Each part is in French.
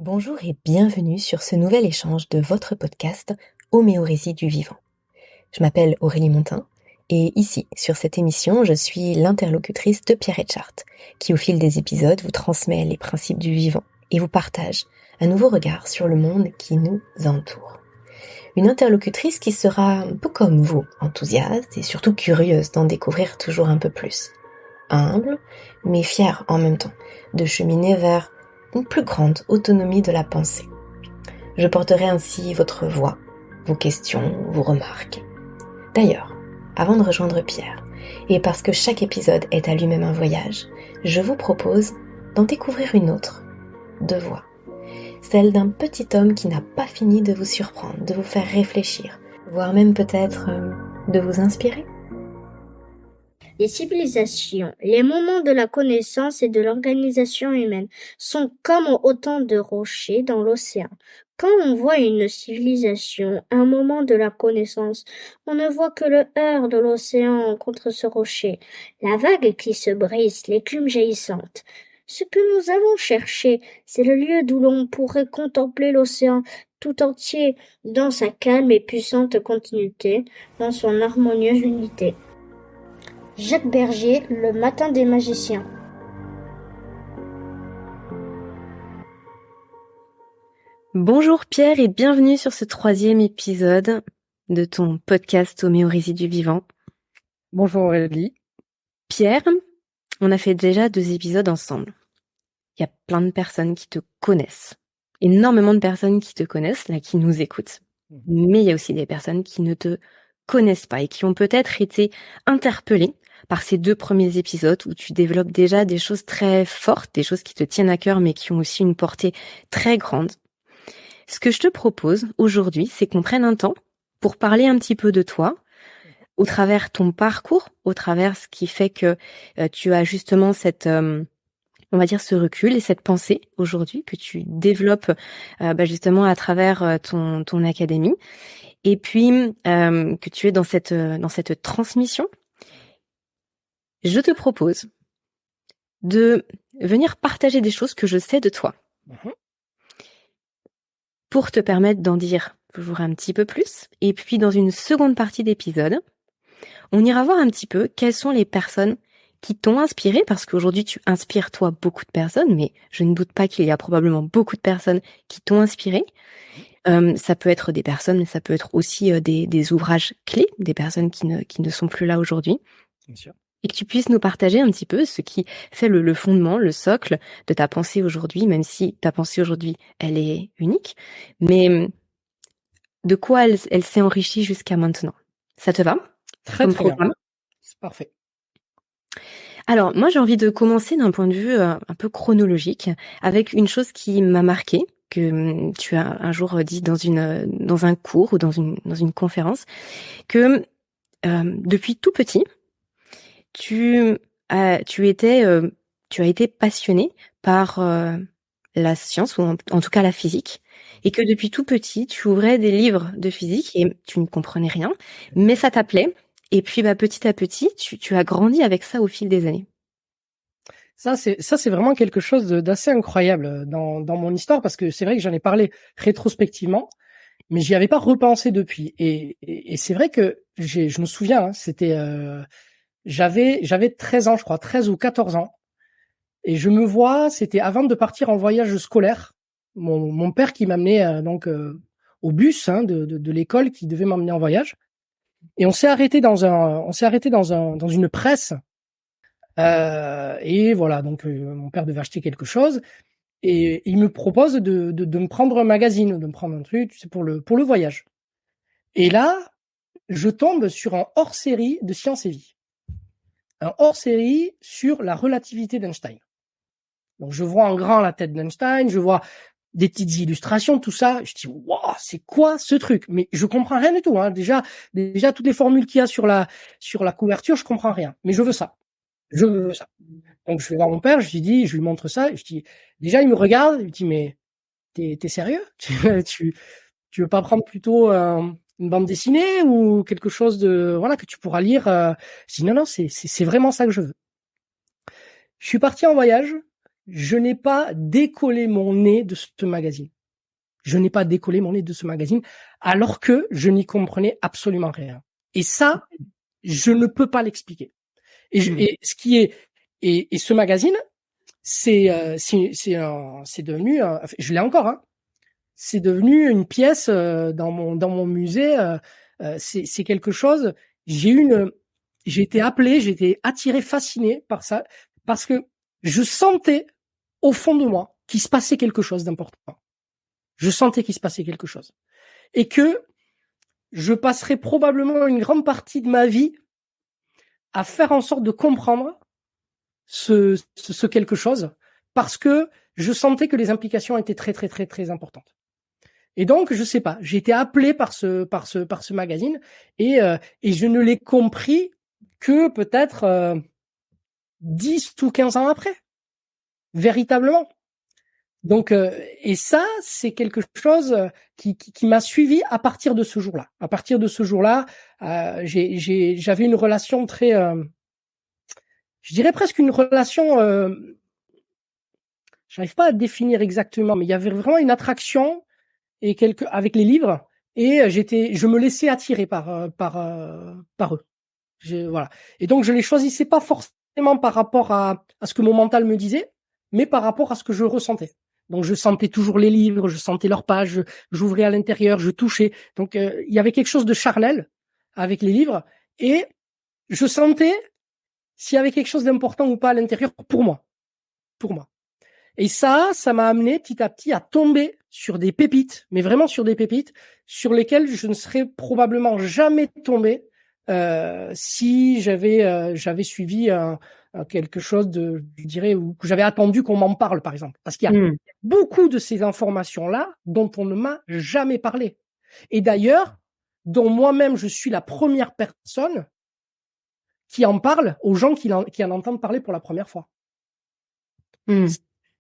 Bonjour et bienvenue sur ce nouvel échange de votre podcast Homéorésie du vivant. Je m'appelle Aurélie Montin et ici, sur cette émission, je suis l'interlocutrice de Pierre Etchart, qui au fil des épisodes vous transmet les principes du vivant et vous partage un nouveau regard sur le monde qui nous entoure. Une interlocutrice qui sera un peu comme vous, enthousiaste et surtout curieuse d'en découvrir toujours un peu plus. Humble, mais fière en même temps, de cheminer vers une plus grande autonomie de la pensée. Je porterai ainsi votre voix, vos questions, vos remarques. D'ailleurs, avant de rejoindre Pierre, et parce que chaque épisode est à lui-même un voyage, je vous propose d'en découvrir une autre, de voix. Celle d'un petit homme qui n'a pas fini de vous surprendre, de vous faire réfléchir, voire même peut-être de vous inspirer. Les civilisations, les moments de la connaissance et de l'organisation humaine sont comme autant de rochers dans l'océan. Quand on voit une civilisation, un moment de la connaissance, on ne voit que le heurt de l'océan contre ce rocher, la vague qui se brise, l'écume jaillissante. Ce que nous avons cherché, c'est le lieu d'où l'on pourrait contempler l'océan tout entier dans sa calme et puissante continuité, dans son harmonieuse unité. Jacques Bergier, Le matin des magiciens. Bonjour Pierre et bienvenue sur ce 3e épisode de ton podcast Homéorésie du vivant. Bonjour Aurélie. Pierre, on a fait déjà 2 épisodes ensemble. Il y a plein de personnes qui te connaissent. Énormément de personnes qui te connaissent, là, qui nous écoutent. Mais il y a aussi des personnes qui ne te connaissent pas et qui ont peut-être été interpellées par ces 2 premiers épisodes où tu développes déjà des choses très fortes, des choses qui te tiennent à cœur mais qui ont aussi une portée très grande. Ce que je te propose aujourd'hui, c'est qu'on prenne un temps pour parler un petit peu de toi, au travers ton parcours, au travers ce qui fait que tu as justement cette, on va dire, ce recul et cette pensée aujourd'hui que tu développes justement à travers ton académie, et puis que tu es dans cette transmission. Je te propose de venir partager des choses que je sais de toi. Pour te permettre d'en dire toujours un petit peu plus. Et puis dans une seconde partie d'épisode, on ira voir un petit peu quelles sont les personnes qui t'ont inspiré, parce qu'aujourd'hui tu inspires toi beaucoup de personnes, mais je ne doute pas qu'il y a probablement beaucoup de personnes qui t'ont inspiré. Ça peut être des personnes, mais ça peut être aussi des ouvrages clés, des personnes qui ne sont plus là aujourd'hui. Bien sûr. Et que tu puisses nous partager un petit peu ce qui fait le fondement, le socle de ta pensée aujourd'hui, même si ta pensée aujourd'hui, elle est unique, mais de quoi elle s'est enrichie jusqu'à maintenant. Ça te va? Très bien. C'est parfait. Alors, moi, j'ai envie de commencer d'un point de vue un peu chronologique, avec une chose qui m'a marquée, que tu as un jour dit dans un cours ou dans une conférence, que depuis tout petit, tu as été passionné par la science, ou en tout cas la physique, et que depuis tout petit, tu ouvrais des livres de physique et tu ne comprenais rien, mais ça t'appelait, et puis petit à petit, tu as grandi avec ça au fil des années. Ça, c'est vraiment quelque chose d'assez incroyable dans mon histoire, parce que c'est vrai que j'en ai parlé rétrospectivement, mais j'y avais pas repensé depuis. Et c'est vrai que je me souviens, hein, c'était j'avais 13 ans, je crois, 13 ou 14 ans. Et je me vois, c'était avant de partir en voyage scolaire. Mon père qui m'amenait au bus, hein, de l'école, qui devait m'emmener en voyage. Et on s'est arrêté dans une presse. Et voilà, donc mon père devait acheter quelque chose. Et il me propose de me prendre un magazine, de me prendre un truc, tu sais, pour le voyage. Et là, je tombe sur un hors-série de Science et Vie. Un hors-série sur la relativité d'Einstein. Donc je vois en grand la tête d'Einstein, je vois des petites illustrations, tout ça. Je dis waouh, c'est quoi ce truc? Mais je comprends rien du tout. Hein. Déjà toutes les formules qu'il y a sur la couverture, je comprends rien. Mais je veux ça. Je veux ça. Donc je vais voir mon père, je lui montre ça. Je dis déjà, il me regarde, il me dit mais t'es sérieux? tu veux pas prendre plutôt une bande dessinée ou quelque chose de voilà que tu pourras lire? Je dis non, c'est vraiment ça que je veux. Je suis parti en voyage. je n'ai pas décollé mon nez de ce magazine. Je n'ai pas décollé mon nez de ce magazine alors que je n'y comprenais absolument rien. Et ça, je ne peux pas l'expliquer. Et ce qui est et ce magazine, c'est devenu, je l'ai encore, hein. C'est devenu une pièce dans mon musée. C'est quelque chose. J'ai été appelé, j'ai été attiré, fasciné par ça, parce que je sentais au fond de moi qu'il se passait quelque chose d'important. Je sentais qu'il se passait quelque chose. Et que je passerais probablement une grande partie de ma vie à faire en sorte de comprendre ce quelque chose, parce que je sentais que les implications étaient très, très, très, très importantes. Et donc, je sais pas, j'ai été appelé par ce magazine et je ne l'ai compris que peut-être 10 ou 15 ans après, véritablement. Donc, et ça, c'est quelque chose qui m'a suivi à partir de ce jour-là. À partir de ce jour-là, j'avais une relation très, je dirais presque une relation, j'arrive pas à définir exactement, mais il y avait vraiment une attraction et avec les livres, et je me laissais attirer par eux. Voilà. Et donc je les choisissais pas forcément par rapport à ce que mon mental me disait, mais par rapport à ce que je ressentais. Donc je sentais toujours les livres, je sentais leurs pages, j'ouvrais à l'intérieur, je touchais. Donc il y avait quelque chose de charnel avec les livres, et je sentais s'il y avait quelque chose d'important ou pas à l'intérieur pour moi. Et ça m'a amené petit à petit à tomber sur des pépites, mais vraiment sur des pépites sur lesquelles je ne serais probablement jamais tombé si j'avais suivi quelque chose je dirais, ou que j'avais attendu qu'on m'en parle, par exemple. Parce qu'il y a beaucoup de ces informations-là dont on ne m'a jamais parlé. Et d'ailleurs, dont moi-même je suis la première personne qui en parle aux gens qui en entendent parler pour la première fois.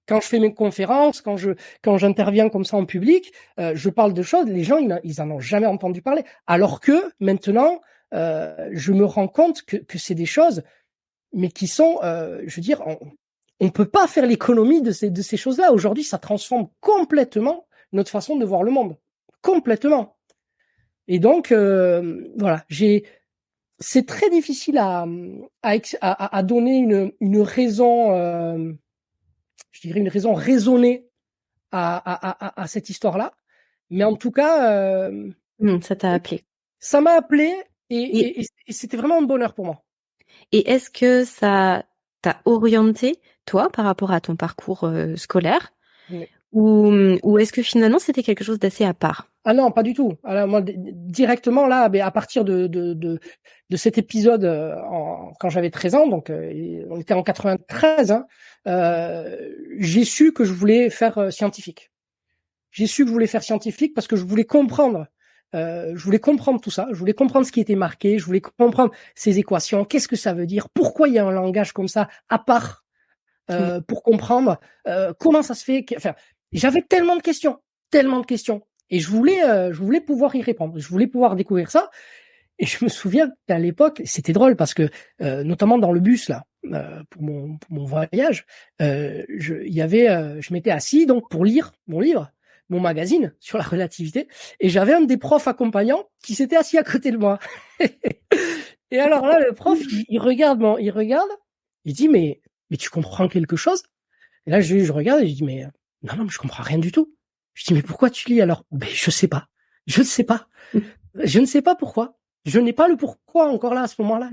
Quand je fais mes conférences, quand j'interviens comme ça en public, je parle de choses, les gens ils en ont jamais entendu parler. Alors que maintenant, je me rends compte que c'est des choses, mais qui sont, je veux dire, on peut pas faire l'économie de ces choses-là. Aujourd'hui, ça transforme complètement notre façon de voir le monde, complètement. Et donc, voilà, c'est très difficile à donner une raison. Je dirais une raison raisonnée à cette histoire-là. Mais en tout cas, ça t'a appelé. Ça m'a appelé et c'était vraiment un bonheur pour moi. Et est-ce que ça t'a orienté, toi, par rapport à ton parcours scolaire, Oui. Ou est-ce que finalement c'était quelque chose d'assez à part? Ah non, pas du tout. Alors moi, directement là, à partir de cet épisode quand j'avais 13 ans, donc on était en 93, hein, j'ai su que je voulais faire scientifique. J'ai su que je voulais faire scientifique parce que je voulais comprendre. Je voulais comprendre tout ça. Je voulais comprendre ce qui était marqué. Je voulais comprendre ces équations. Qu'est-ce que ça veut dire? Pourquoi il y a un langage comme ça à part pour comprendre comment ça se fait? Enfin, j'avais tellement de questions. Et je voulais pouvoir y répondre. Je voulais pouvoir découvrir ça. Et je me souviens qu'à l'époque, c'était drôle parce que, notamment dans le bus là, pour mon voyage, je m'étais assis donc pour lire mon livre, mon magazine sur la relativité, et j'avais un des profs accompagnants qui s'était assis à côté de moi. Et alors là, le prof, il regarde, il dit mais tu comprends quelque chose? Et là, je regarde et je dis mais non, je comprends rien du tout. Je dis mais pourquoi tu lis alors? Ben je sais pas. Je ne sais pas pourquoi. Je n'ai pas le pourquoi encore là à ce moment-là.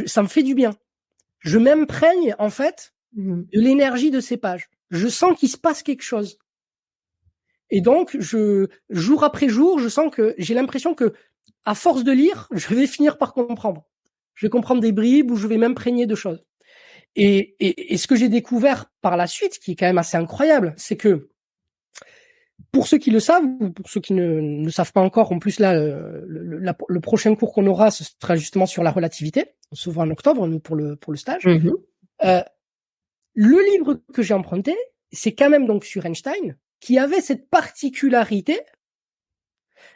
Ça me fait du bien. Je m'imprègne en fait de l'énergie de ces pages. Je sens qu'il se passe quelque chose. Et donc, jour après jour, je sens que j'ai l'impression que, à force de lire, je vais finir par comprendre. Je vais comprendre des bribes ou je vais m'imprégner de choses. Et ce que j'ai découvert par la suite, qui est quand même assez incroyable, c'est que pour ceux qui le savent, ou pour ceux qui ne savent pas encore, en plus là, le prochain cours qu'on aura, ce sera justement sur la relativité. On s'ouvre en octobre, nous, pour le stage. Le livre que j'ai emprunté, c'est quand même donc sur Einstein, qui avait cette particularité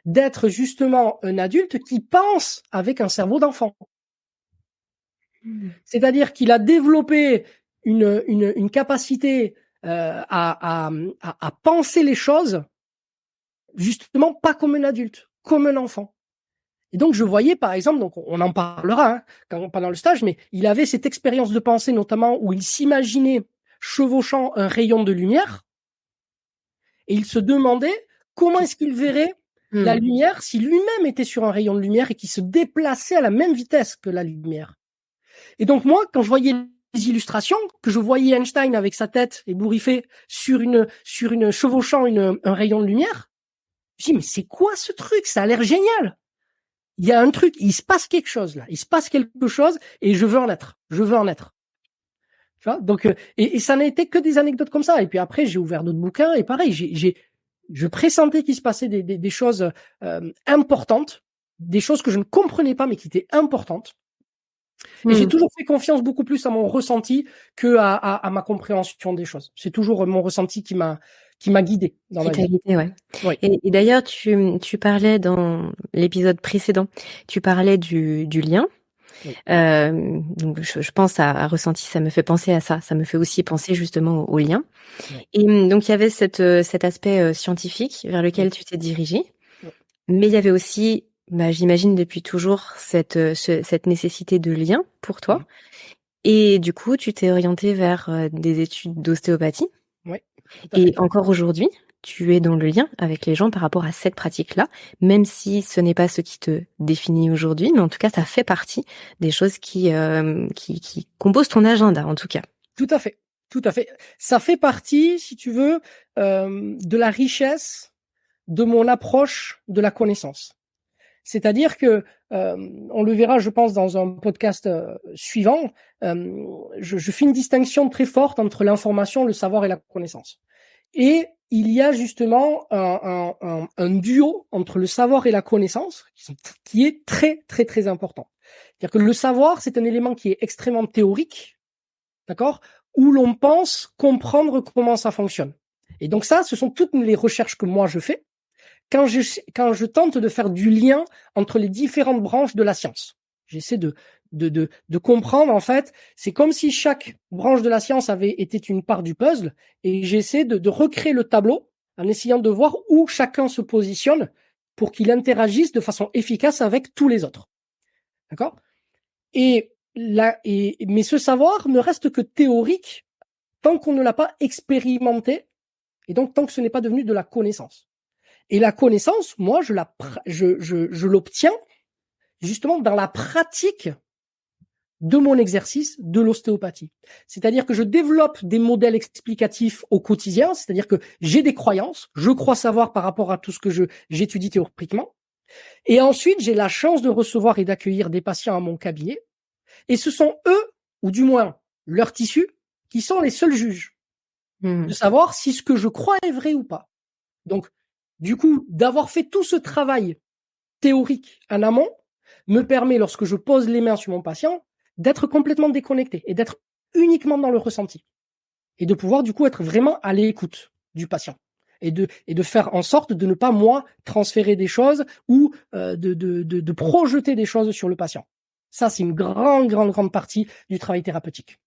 d'être justement un adulte qui pense avec un cerveau d'enfant. C'est-à-dire qu'il a développé une capacité à penser les choses justement pas comme un adulte, comme un enfant. Et donc je voyais par exemple, donc on en parlera pendant le stage, mais il avait cette expérience de pensée notamment où il s'imaginait chevauchant un rayon de lumière et il se demandait comment est-ce qu'il verrait la lumière si lui-même était sur un rayon de lumière et qu'il se déplaçait à la même vitesse que la lumière. Et donc moi, quand je voyais les illustrations, que je voyais Einstein avec sa tête ébouriffée sur une chevauchant un rayon de lumière, je dis mais c'est quoi ce truc? Ça a l'air génial. Il y a un truc, il se passe quelque chose là, il se passe quelque chose et je veux en être. Tu vois, donc et ça n'a été que des anecdotes comme ça. Et puis après j'ai ouvert d'autres bouquins et pareil, je pressentais qu'il se passait des choses importantes, des choses que je ne comprenais pas mais qui étaient importantes. Et j'ai toujours fait confiance beaucoup plus à mon ressenti que à ma compréhension des choses. C'est toujours mon ressenti qui m'a guidé dans ma vie. Guidé, ouais. Oui. Et d'ailleurs, tu parlais dans l'épisode précédent, tu parlais du lien. Oui. Donc je pense à ressenti, ça me fait penser à ça. Ça me fait aussi penser justement au lien. Oui. Et donc il y avait cet aspect scientifique vers lequel tu t'es dirigé, mais il y avait aussi, j'imagine depuis toujours cette nécessité de lien pour toi. Oui. Et du coup, tu t'es orienté vers des études d'ostéopathie. Oui. Et encore aujourd'hui, tu es dans le lien avec les gens par rapport à cette pratique-là, même si ce n'est pas ce qui te définit aujourd'hui, mais en tout cas, ça fait partie des choses qui composent ton agenda, en tout cas. Tout à fait. Ça fait partie, si tu veux, de la richesse de mon approche de la connaissance. C'est-à-dire que, on le verra, je pense, dans un podcast suivant, je fais une distinction très forte entre l'information, le savoir et la connaissance. Et il y a justement un duo entre le savoir et la connaissance qui est très, très, très important. C'est-à-dire que le savoir, c'est un élément qui est extrêmement théorique, d'accord, où l'on pense comprendre comment ça fonctionne. Et donc ça, ce sont toutes les recherches que moi je fais quand je tente de faire du lien entre les différentes branches de la science. J'essaie de comprendre, en fait, c'est comme si chaque branche de la science avait été une part du puzzle, et j'essaie de recréer le tableau en essayant de voir où chacun se positionne pour qu'il interagisse de façon efficace avec tous les autres. D'accord? Mais ce savoir ne reste que théorique tant qu'on ne l'a pas expérimenté, et donc tant que ce n'est pas devenu de la connaissance. Et la connaissance, moi, je l'obtiens justement dans la pratique de mon exercice de l'ostéopathie. C'est-à-dire que je développe des modèles explicatifs au quotidien, c'est-à-dire que j'ai des croyances, je crois savoir par rapport à tout ce que j'étudie théoriquement, et ensuite j'ai la chance de recevoir et d'accueillir des patients à mon cabinet, et ce sont eux, ou du moins leur tissu, qui sont les seuls juges de savoir si ce que je crois est vrai ou pas. Donc, du coup, d'avoir fait tout ce travail théorique en amont me permet, lorsque je pose les mains sur mon patient, d'être complètement déconnecté et d'être uniquement dans le ressenti. Et de pouvoir, du coup, être vraiment à l'écoute du patient. Et de faire en sorte de ne pas, moi, transférer des choses ou de projeter des choses sur le patient. Ça, c'est une grande partie du travail thérapeutique.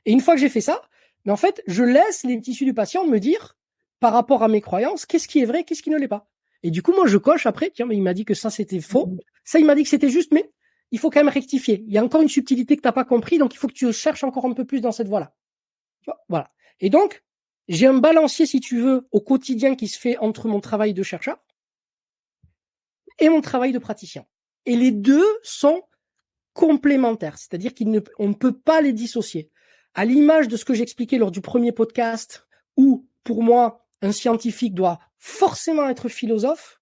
Et une fois que j'ai fait ça, mais en fait, je laisse les tissus du patient me dire, par rapport à mes croyances, qu'est-ce qui est vrai, qu'est-ce qui ne l'est pas. Et du coup, moi, je coche après, tiens, mais il m'a dit que ça, c'était faux. Ça, il m'a dit que c'était juste, mais il faut quand même rectifier. Il y a encore une subtilité que tu n'as pas compris, donc il faut que tu cherches encore un peu plus dans cette voie-là. Voilà. Et donc, j'ai un balancier, si tu veux, au quotidien qui se fait entre mon travail de chercheur et mon travail de praticien. Et les deux sont complémentaires, c'est-à-dire qu'on ne peut pas les dissocier. À l'image de ce que j'expliquais lors du premier podcast, où, pour moi, un scientifique doit forcément être philosophe,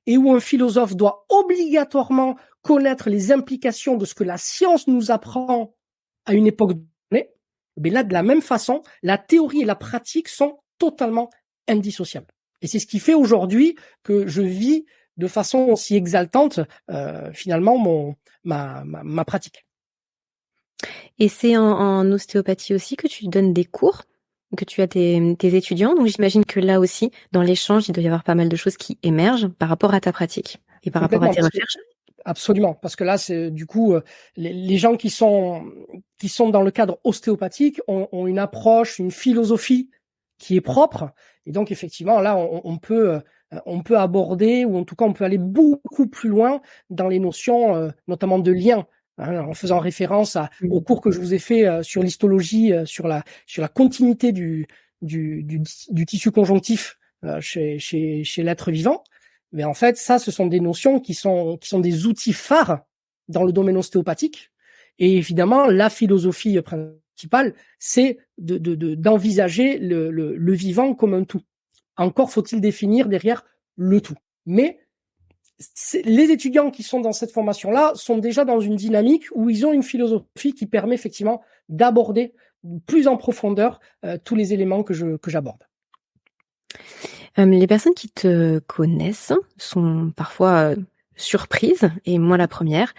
et où un philosophe doit obligatoirement connaître les implications de ce que la science nous apprend à une époque donnée, mais là, de la même façon, la théorie et la pratique sont totalement indissociables. Et c'est ce qui fait aujourd'hui que je vis de façon aussi exaltante, finalement, ma pratique. Et c'est en ostéopathie aussi que tu donnes des cours, que tu as tes étudiants. Donc j'imagine que là aussi, dans l'échange, il doit y avoir pas mal de choses qui émergent par rapport à ta pratique et par rapport à tes recherches. Absolument, parce que là, c'est du coup les gens qui sont dans le cadre ostéopathique ont une approche, une philosophie qui est propre. Et donc effectivement là on peut aborder, ou en tout cas on peut aller beaucoup plus loin dans les notions notamment de lien, hein, en faisant référence au cours que je vous ai fait sur l'histologie, sur la continuité du tissu conjonctif chez l'être vivant. Mais en fait, ça, ce sont des notions qui sont des outils phares dans le domaine ostéopathique. Et évidemment, la philosophie principale, c'est d'envisager le vivant comme un tout. Encore faut-il définir derrière le tout. Mais les étudiants qui sont dans cette formation-là sont déjà dans une dynamique où ils ont une philosophie qui permet effectivement d'aborder plus en profondeur tous les éléments que j'aborde. Les personnes qui te connaissent sont parfois surprises, et moi la première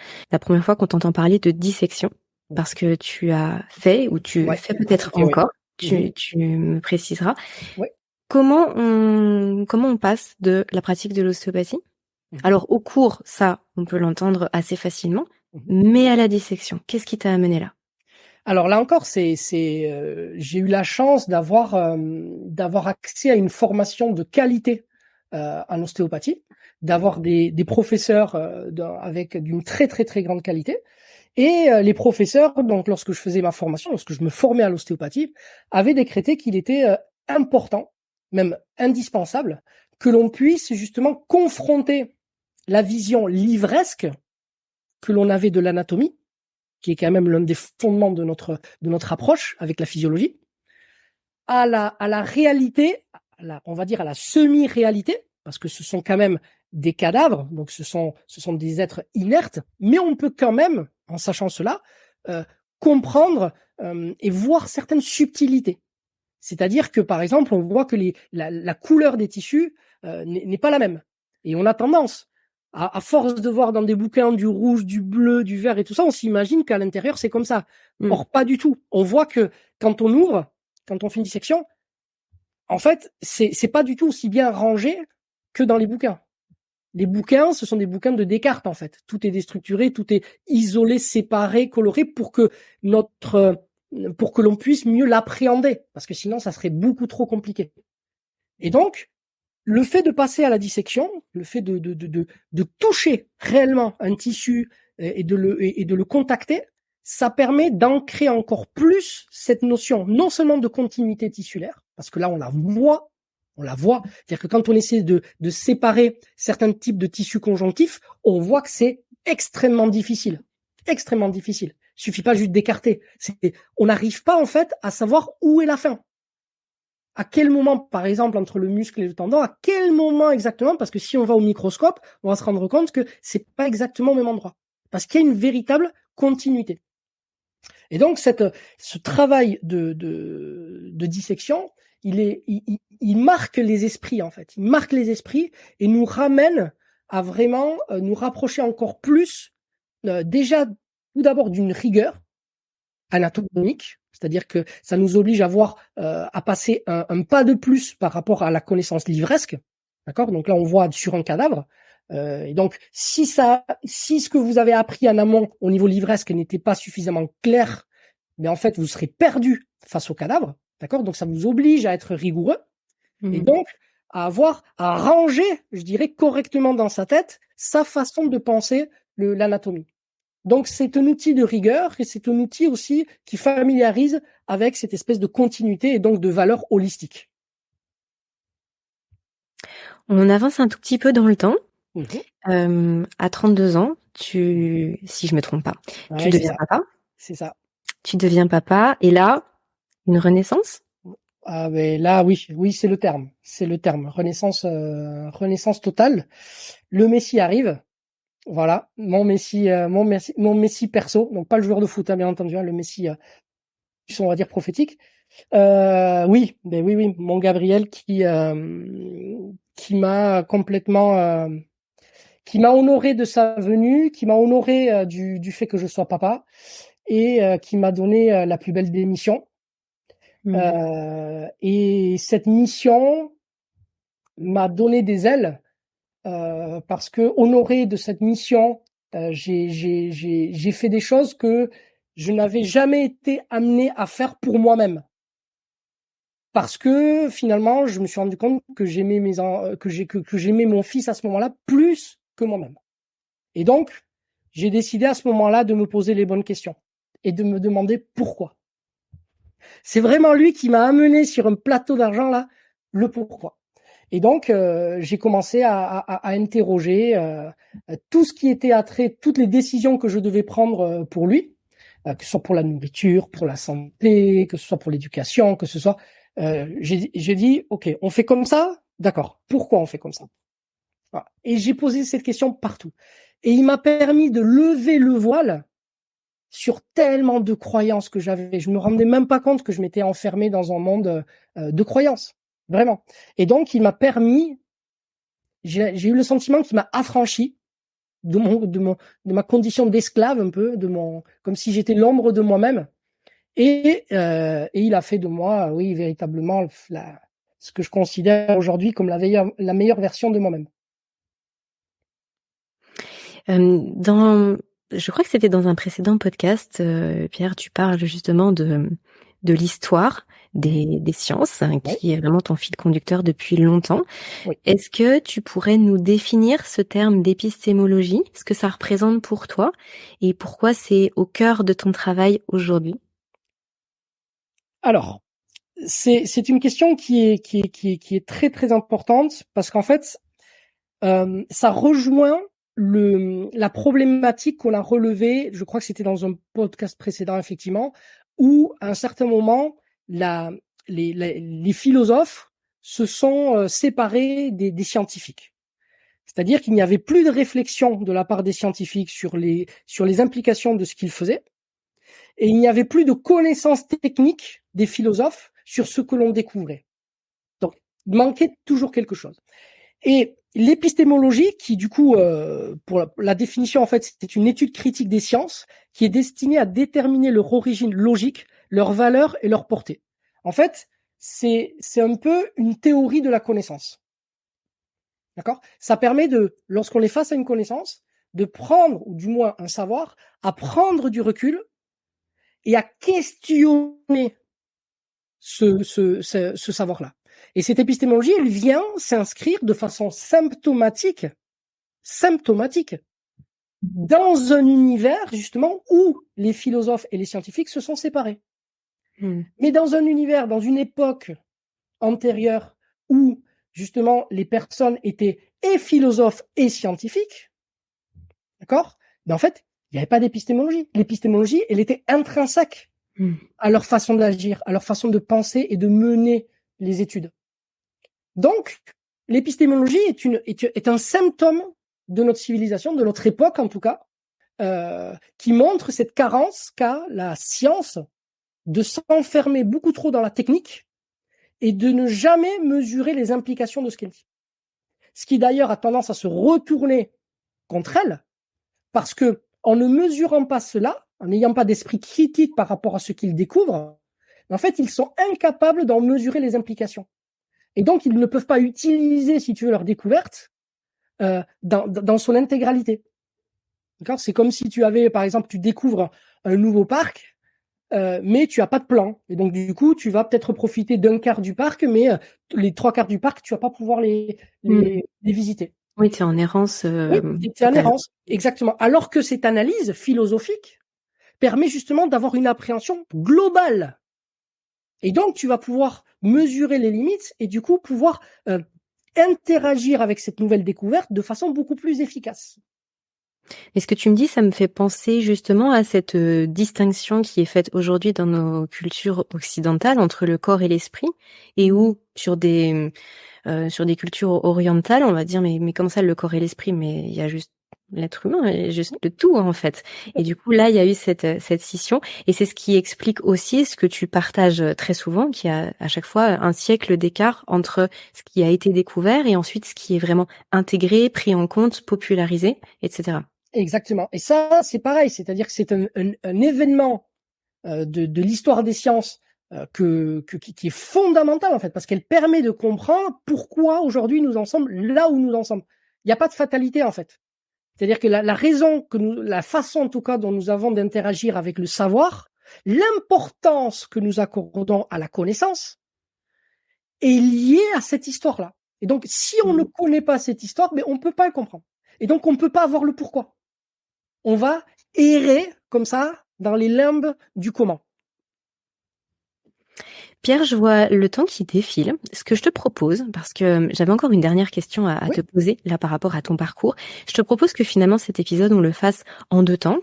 fois qu'on t'entend parler de dissection, parce que tu as fait, ou tu fais peut-être encore, tu me préciseras. Ouais. Comment on passe de la pratique de l'ostéopathie? Alors au cours, ça, on peut l'entendre assez facilement, mais à la dissection, qu'est-ce qui t'a amené là? Alors là encore, j'ai eu la chance d'avoir accès à une formation de qualité en ostéopathie, d'avoir des professeurs avec d'une très très très grande qualité. Et les professeurs, donc lorsque je faisais ma formation, lorsque je me formais à l'ostéopathie, avaient décrété qu'il était important, même indispensable, que l'on puisse justement confronter la vision livresque que l'on avait de l'anatomie, qui est quand même l'un des fondements de notre approche avec la physiologie, à la réalité, on va dire à la semi-réalité, parce que ce sont quand même des cadavres, donc ce sont des êtres inertes, mais on peut quand même, en sachant cela, comprendre et voir certaines subtilités. C'est-à-dire que, par exemple, on voit que la couleur des tissus n'est pas la même. Et on a tendance, à force de voir dans des bouquins du rouge, du bleu, du vert et tout ça, on s'imagine qu'à l'intérieur, c'est comme ça. Or, pas du tout. On voit que quand on ouvre, quand on fait une dissection, en fait, c'est pas du tout aussi bien rangé que dans les bouquins. Les bouquins, ce sont des bouquins de Descartes, en fait. Tout est déstructuré, tout est isolé, séparé, coloré pour que l'on puisse mieux l'appréhender. Parce que sinon, ça serait beaucoup trop compliqué. Et donc, le fait de passer à la dissection, le fait de toucher réellement un tissu et de le contacter, ça permet d'ancrer encore plus cette notion, non seulement de continuité tissulaire, parce que là, on la voit. C'est-à-dire que quand on essaie de séparer certains types de tissus conjonctifs, on voit que c'est extrêmement difficile. Extrêmement difficile. Il suffit pas juste d'écarter. On n'arrive pas, en fait, à savoir où est la fin. À quel moment, par exemple, entre le muscle et le tendon, à quel moment exactement, parce que si on va au microscope, on va se rendre compte que c'est pas exactement au même endroit. Parce qu'il y a une véritable continuité. Et donc, ce travail de dissection, il marque les esprits, en fait. Il marque les esprits et nous ramène à vraiment nous rapprocher encore plus, déjà, tout d'abord d'une rigueur anatomique, c'est-à-dire que ça nous oblige à passer un pas de plus par rapport à la connaissance livresque, d'accord? Donc là, on voit sur un cadavre. Et donc, si ce que vous avez appris en amont au niveau livresque n'était pas suffisamment clair, mais en fait, vous serez perdu face au cadavre, d'accord? Donc, ça vous oblige à être rigoureux et donc à ranger, je dirais, correctement dans sa tête sa façon de penser l'anatomie. Donc, c'est un outil de rigueur et c'est un outil aussi qui familiarise avec cette espèce de continuité et donc de valeur holistique. On avance un tout petit peu dans le temps. À 32 ans, si je me trompe pas, tu deviens papa. C'est ça. Tu deviens papa et là, une renaissance? Ah mais là, oui, c'est le terme. C'est le terme. Renaissance totale. Le Messie arrive. Voilà, mon Messie perso, donc pas le joueur de foot, hein, bien entendu, hein, le Messie, on va dire prophétique. Oui, mon Gabriel qui m'a complètement, qui m'a honoré de sa venue, qui m'a honoré du fait que je sois papa et qui m'a donné la plus belle des missions. Et cette mission m'a donné des ailes. Parce que honoré de cette mission, j'ai fait des choses que je n'avais jamais été amené à faire pour moi-même. parce que finalement, je me suis rendu compte que j'aimais que j'aimais mon fils à ce moment-là plus que moi-même. Et donc, j'ai décidé à ce moment-là de me poser les bonnes questions et de me demander pourquoi. C'est vraiment lui qui m'a amené sur un plateau d'argent là, le pourquoi. Et donc, j'ai commencé à interroger tout ce qui était attrait, toutes les décisions que je devais prendre pour lui, que ce soit pour la nourriture, pour la santé, que ce soit pour l'éducation, que ce soit. J'ai dit, ok, on fait comme ça, d'accord. Pourquoi on fait comme ça? Voilà. Et j'ai posé cette question partout. Et il m'a permis de lever le voile sur tellement de croyances que j'avais. Je me rendais même pas compte que je m'étais enfermé dans un monde de croyances. Vraiment. Et donc, il m'a permis, j'ai eu le sentiment qu'il m'a affranchi de ma condition d'esclave un peu, comme si j'étais l'ombre de moi-même. Et il a fait de moi, oui, véritablement, ce que je considère aujourd'hui comme la meilleure version de moi-même. Je crois que c'était dans un précédent podcast, Pierre, tu parles justement de l'histoire des sciences, hein, qui est vraiment ton fil conducteur depuis longtemps. Oui. Est-ce que tu pourrais nous définir ce terme d'épistémologie, ce que ça représente pour toi et pourquoi c'est au cœur de ton travail aujourd'hui? Alors, c'est une question qui est très très importante parce qu'en fait, ça rejoint la problématique qu'on a relevée, je crois que c'était dans un podcast précédent effectivement, où à un certain moment, les philosophes se sont séparés des scientifiques. C'est-à-dire qu'il n'y avait plus de réflexion de la part des scientifiques sur les implications de ce qu'ils faisaient, et il n'y avait plus de connaissances techniques des philosophes sur ce que l'on découvrait. Donc, il manquait toujours quelque chose. Et l'épistémologie, qui du coup, pour la définition, en fait, c'est une étude critique des sciences qui est destinée à déterminer leur origine logique, leur valeur et leur portée. En fait, c'est un peu une théorie de la connaissance. D'accord? Ça permet lorsqu'on est face à une connaissance, de prendre, ou du moins un savoir, à prendre du recul et à questionner ce savoir-là. Et cette épistémologie, elle vient s'inscrire de façon symptomatique, dans un univers, justement, où les philosophes et les scientifiques se sont séparés. Mais dans un univers, dans une époque antérieure où, justement, les personnes étaient et philosophes et scientifiques, d'accord? Mais en fait, il n'y avait pas d'épistémologie. L'épistémologie, elle était intrinsèque à leur façon d'agir, à leur façon de penser et de mener les études. Donc, l'épistémologie est un symptôme de notre civilisation, de notre époque en tout cas, qui montre cette carence qu'a la science de s'enfermer beaucoup trop dans la technique et de ne jamais mesurer les implications de ce qu'elle dit. Ce qui d'ailleurs a tendance à se retourner contre elle, parce que en ne mesurant pas cela, en n'ayant pas d'esprit critique par rapport à ce qu'ils découvrent, en fait, ils sont incapables d'en mesurer les implications. Et donc, ils ne peuvent pas utiliser, si tu veux, leur découverte dans son intégralité. D'accord ? C'est comme si tu avais, par exemple, tu découvres un nouveau parc, mais tu n'as pas de plan. Et donc, du coup, tu vas peut-être profiter d'un quart du parc, mais les 3/4 du parc, tu vas pas pouvoir les visiter. Oui, tu es en errance. Oui, tu es en errance, exactement. Alors que cette analyse philosophique permet justement d'avoir une appréhension globale. Et donc, tu vas pouvoir mesurer les limites et du coup pouvoir interagir avec cette nouvelle découverte de façon beaucoup plus efficace. Et ce que tu me dis, ça me fait penser justement à cette distinction qui est faite aujourd'hui dans nos cultures occidentales entre le corps et l'esprit, et où sur des cultures orientales, on va dire mais comment ça le corps et l'esprit? Mais il y a juste l'être humain, et juste le tout en fait. Et du coup là, il y a eu cette scission, et c'est ce qui explique aussi ce que tu partages très souvent, qu'il y a à chaque fois un siècle d'écart entre ce qui a été découvert et ensuite ce qui est vraiment intégré, pris en compte, popularisé, etc. Exactement. Et ça, c'est pareil, c'est-à-dire que c'est un événement de l'histoire des sciences qui est fondamental en fait, parce qu'elle permet de comprendre pourquoi aujourd'hui nous en sommes là où nous en sommes. Il n'y a pas de fatalité en fait. C'est-à-dire que la façon en tout cas dont nous avons d'interagir avec le savoir, l'importance que nous accordons à la connaissance, est lié à cette histoire-là. Et donc, si on ne connaît pas cette histoire, mais on ne peut pas le comprendre. Et donc, on ne peut pas avoir le pourquoi. On va errer comme ça dans les limbes du comment. Pierre, je vois le temps qui défile. Ce que je te propose, parce que j'avais encore une dernière question à te poser là par rapport à ton parcours, je te propose que finalement cet épisode on le fasse en 2 temps,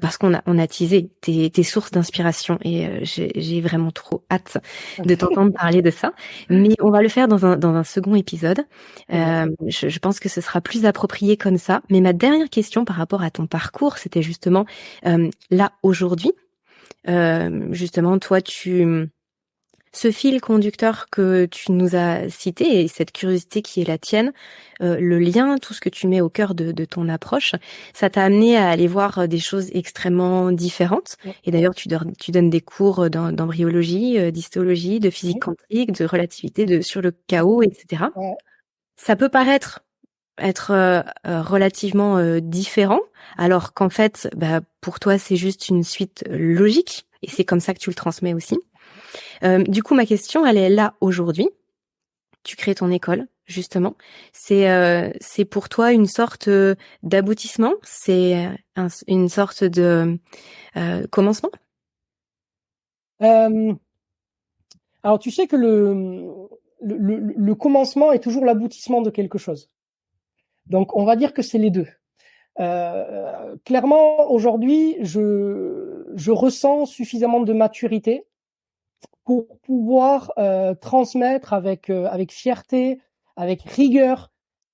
parce qu'on a teasé tes sources d'inspiration et j'ai vraiment trop hâte de t'entendre parler de ça. Mais on va le faire dans un second épisode. Je pense que ce sera plus approprié comme ça. Mais ma dernière question par rapport à ton parcours, c'était justement là aujourd'hui. Justement, toi, ce fil conducteur que tu nous as cité et cette curiosité qui est la tienne, le lien, tout ce que tu mets au cœur de ton approche, ça t'a amené à aller voir des choses extrêmement différentes. Et d'ailleurs, tu donnes des cours d'embryologie, d'histologie, de physique quantique, de relativité, sur le chaos, etc. Ça peut paraître être relativement différent, alors qu'en fait, pour toi, c'est juste une suite logique, et c'est comme ça que tu le transmets aussi. Du coup, ma question, elle est là aujourd'hui. Tu crées ton école, justement. C'est pour toi une sorte d'aboutissement. C'est une sorte de commencement. Alors, tu sais que le commencement est toujours l'aboutissement de quelque chose. Donc, on va dire que c'est les deux. Clairement, aujourd'hui, je ressens suffisamment de maturité pour pouvoir transmettre avec fierté, avec rigueur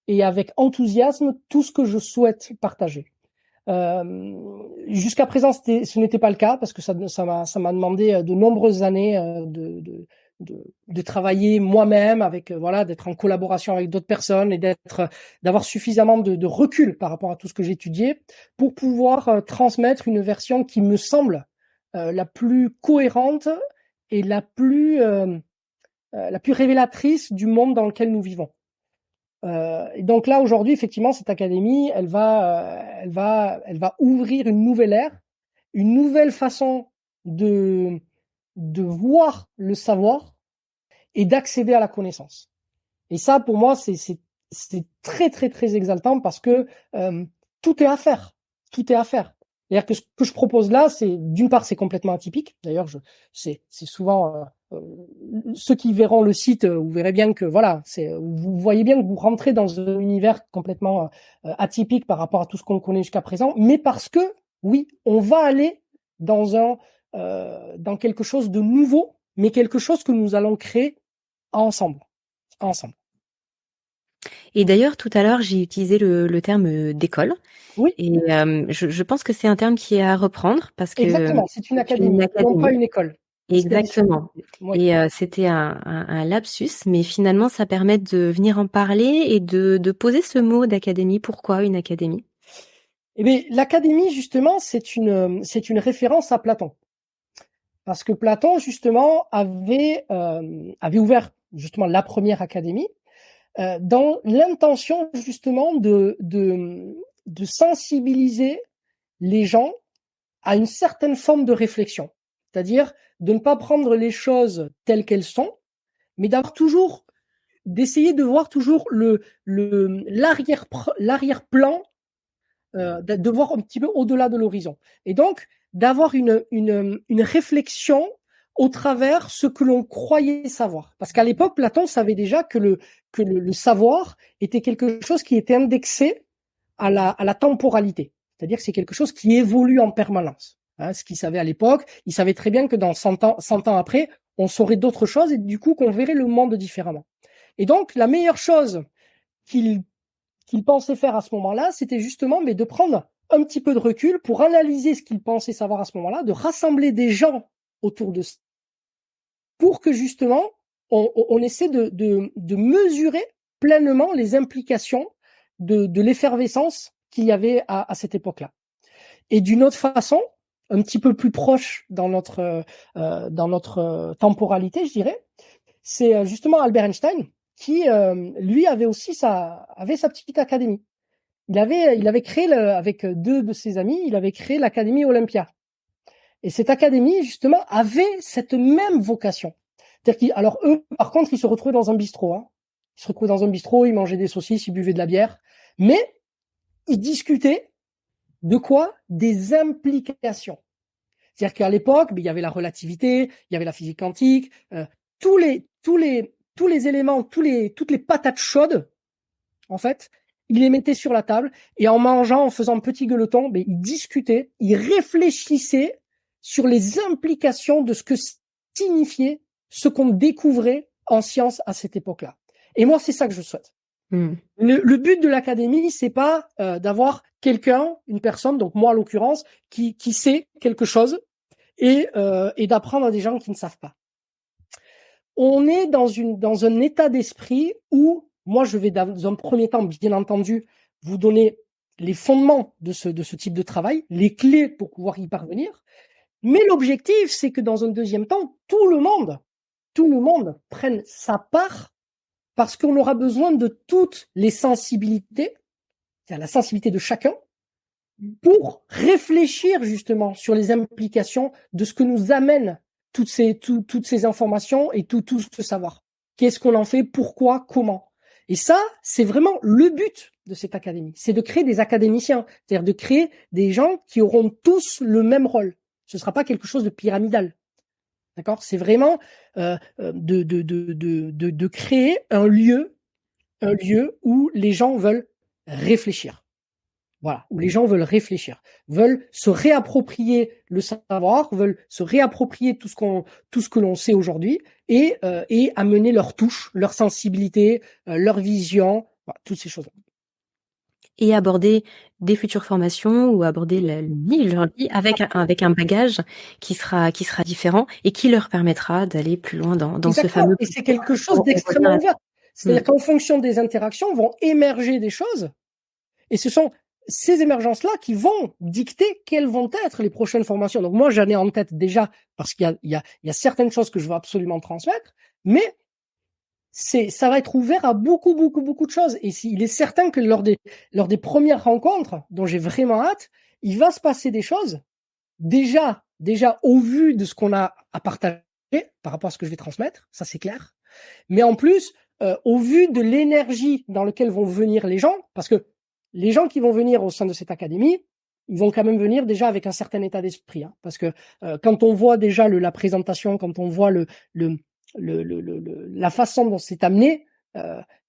et avec enthousiasme tout ce que je souhaite partager. Jusqu'à présent, ce n'était pas le cas parce que ça m'a demandé de nombreuses années de travailler moi-même avec d'être en collaboration avec d'autres personnes et d'avoir suffisamment de recul par rapport à tout ce que j'étudiais pour pouvoir transmettre une version qui me semble la plus cohérente et la plus révélatrice du monde dans lequel nous vivons. Et donc là aujourd'hui, effectivement, cette académie, elle va ouvrir une nouvelle ère, une nouvelle façon de voir le savoir et d'accéder à la connaissance. Et ça, pour moi, c'est très très très exaltant parce que tout est à faire. Tout est à faire. C'est-à-dire que ce que je propose là, c'est d'une part, c'est complètement atypique. D'ailleurs, c'est souvent ceux qui verront le site, vous verrez bien que vous voyez bien que vous rentrez dans un univers complètement atypique par rapport à tout ce qu'on connaît jusqu'à présent, mais parce que oui, on va aller dans quelque chose de nouveau, mais quelque chose que nous allons créer ensemble. Et d'ailleurs, tout à l'heure, j'ai utilisé le terme d'école. Oui. Et je pense que c'est un terme qui est à reprendre parce que exactement, c'est une académie, non pas une école. Exactement. Oui. Et c'était un lapsus, mais finalement, ça permet de venir en parler et de poser ce mot d'académie. Pourquoi une académie ? Eh bien, l'académie, justement, c'est une référence à Platon. Parce que Platon, justement, avait ouvert justement la première académie dans l'intention, justement, de sensibiliser les gens à une certaine forme de réflexion. C'est-à-dire de ne pas prendre les choses telles qu'elles sont, mais d'essayer de voir toujours l'arrière-plan, de voir un petit peu au-delà de l'horizon. Et donc, d'avoir une réflexion au travers ce que l'on croyait savoir. Parce qu'à l'époque, Platon savait déjà que le savoir était quelque chose qui était indexé à la temporalité. C'est-à-dire que c'est quelque chose qui évolue en permanence. Ce qu'il savait à l'époque, il savait très bien que dans 100 ans après, on saurait d'autres choses et du coup qu'on verrait le monde différemment. Et donc, la meilleure chose qu'il pensait faire à ce moment-là, c'était justement de prendre un petit peu de recul pour analyser ce qu'il pensait savoir à ce moment-là, de rassembler des gens autour de ça, pour que justement, on essaie de mesurer pleinement les implications de l'effervescence qu'il y avait à cette époque-là. Et d'une autre façon, un petit peu plus proche dans notre temporalité, je dirais, c'est justement Albert Einstein qui, lui, avait sa petite académie. Il avait créé, avec 2 de ses amis, il avait créé l'Académie Olympia. Et cette académie, justement, avait cette même vocation. Alors eux, par contre, ils se retrouvaient dans un bistrot. Hein. Ils se retrouvaient dans un bistrot, ils mangeaient des saucisses, ils buvaient de la bière. Mais ils discutaient de quoi? Des implications. C'est-à-dire qu'à l'époque, il y avait la relativité, il y avait la physique quantique, tous les éléments, toutes les patates chaudes, en fait, ils les mettaient sur la table et en mangeant, en faisant un petit gueuleton, ils discutaient, ils réfléchissaient sur les implications de ce que signifiait ce qu'on découvrait en science à cette époque-là. Et moi, c'est ça que je souhaite. Le but de l'académie, c'est pas d'avoir quelqu'un, une personne, donc moi en l'occurrence, qui sait quelque chose et d'apprendre à des gens qui ne savent pas. On est dans un état d'esprit où moi je vais dans un premier temps, bien entendu, vous donner les fondements de ce type de travail, les clés pour pouvoir y parvenir. Mais l'objectif, c'est que dans un deuxième temps, tout le monde prenne sa part parce qu'on aura besoin de toutes les sensibilités, c'est-à-dire la sensibilité de chacun, pour réfléchir justement sur les implications de ce que nous amènent toutes ces informations et tout ce savoir. Qu'est-ce qu'on en fait, pourquoi, comment. Et ça, c'est vraiment le but de cette académie. C'est de créer des académiciens, c'est-à-dire de créer des gens qui auront tous le même rôle. Ce ne sera pas quelque chose de pyramidal. D'accord? C'est vraiment de créer un lieu où les gens veulent réfléchir. Voilà, où les gens veulent réfléchir, veulent se réapproprier le savoir, veulent se réapproprier tout ce que l'on sait aujourd'hui et amener leur touche, leur sensibilité, leur vision, voilà, toutes ces choses-là. Et aborder des futures formations ou aborder leur vie avec un bagage qui sera différent et qui leur permettra d'aller plus loin dans ce fameux. Et c'est quelque chose d'extrêmement ouvert. C'est-à-dire qu'en fonction des interactions vont émerger des choses et ce sont ces émergences-là qui vont dicter quelles vont être les prochaines formations. Donc moi, j'en ai en tête déjà parce qu'il y a certaines choses que je veux absolument transmettre, mais ça va être ouvert à beaucoup de choses. Et il est certain que lors des premières rencontres, dont j'ai vraiment hâte, il va se passer des choses déjà au vu de ce qu'on a à partager par rapport à ce que je vais transmettre, ça c'est clair. Mais en plus, au vu de l'énergie dans laquelle vont venir les gens, parce que les gens qui vont venir au sein de cette académie, ils vont quand même venir déjà avec un certain état d'esprit, hein, parce que quand on voit déjà la présentation, quand on voit la façon dont c'est amené,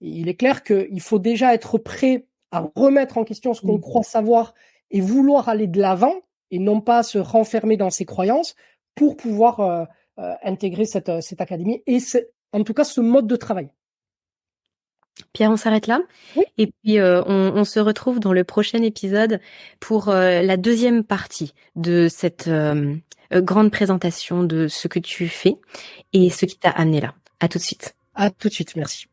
il est clair qu'il faut déjà être prêt à remettre en question ce qu'on croit savoir et vouloir aller de l'avant et non pas se renfermer dans ses croyances pour pouvoir intégrer cette académie et en tout cas ce mode de travail. Pierre, on s'arrête là. Oui. Et puis on se retrouve dans le prochain épisode pour la deuxième partie de cette grande présentation de ce que tu fais et ce qui t'a amené là. À tout de suite. À tout de suite, merci.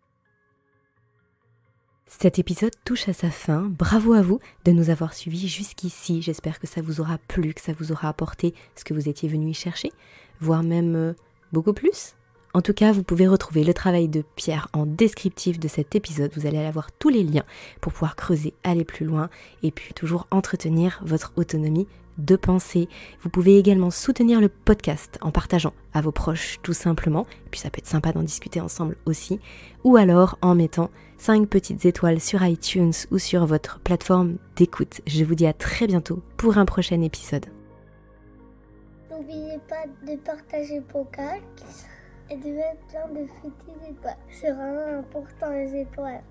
Cet épisode touche à sa fin. Bravo à vous de nous avoir suivis jusqu'ici. J'espère que ça vous aura plu, que ça vous aura apporté ce que vous étiez venu y chercher, voire même beaucoup plus. En tout cas, vous pouvez retrouver le travail de Pierre en descriptif de cet épisode. Vous allez avoir tous les liens pour pouvoir creuser, aller plus loin et puis toujours entretenir votre autonomie de pensée. Vous pouvez également soutenir le podcast en partageant à vos proches tout simplement. Et puis ça peut être sympa d'en discuter ensemble aussi. Ou alors en mettant 5 petites étoiles sur iTunes ou sur votre plateforme d'écoute. Je vous dis à très bientôt pour un prochain épisode. N'oubliez pas de partager podcast et de mettre plein de petites étoiles. C'est vraiment important les étoiles.